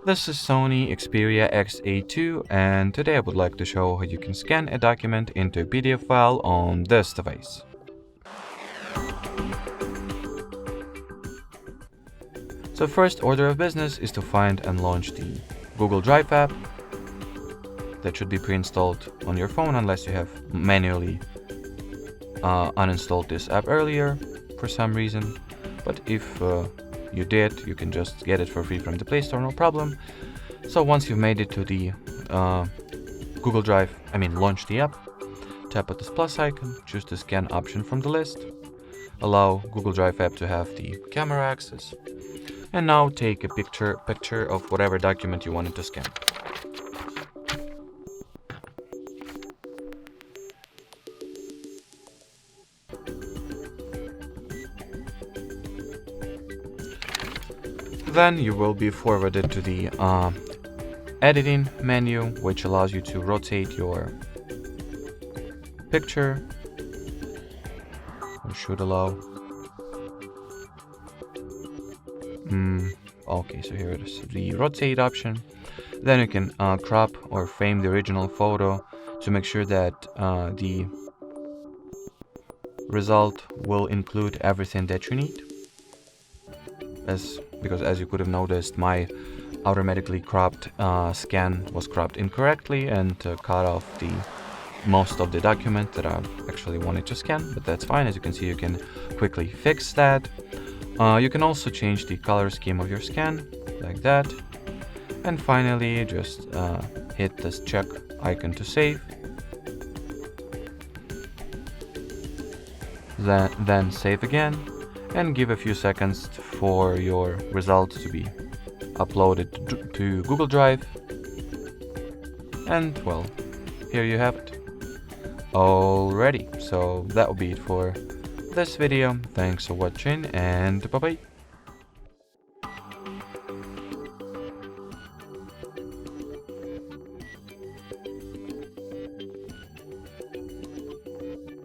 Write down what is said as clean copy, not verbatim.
This is SONY Xperia XA2, and today I would like to show how you can scan a document into a PDF file on this device. So first order of business is to find and launch the Google Drive app. That should be pre-installed on your phone unless you have manually uninstalled this app earlier for some reason. But if you did, you can just get it for free from the Play Store, no problem. So once you've made it to the Google Drive, launch the app, tap at this plus icon, choose the scan option from the list, allow Google Drive app to have the camera access, and now take a picture of whatever document you wanted to scan. Then you will be forwarded to the editing menu, which allows you to rotate your picture, or should allow. Okay, so here it is, the rotate option. Then you can crop or frame the original photo to make sure that the result will include everything that you need. Because as you could have noticed, my automatically cropped scan was cropped incorrectly and cut off the most of the document that I actually wanted to scan, but that's fine. As you can see, you can quickly fix that. You can also change the color scheme of your scan, like that. And finally, just hit this check icon to save. Then save again, and give a few seconds for your results to be uploaded to Google Drive. And well, here you have it. Alrighty, so that will be it for this video. Thanks for watching, and bye bye.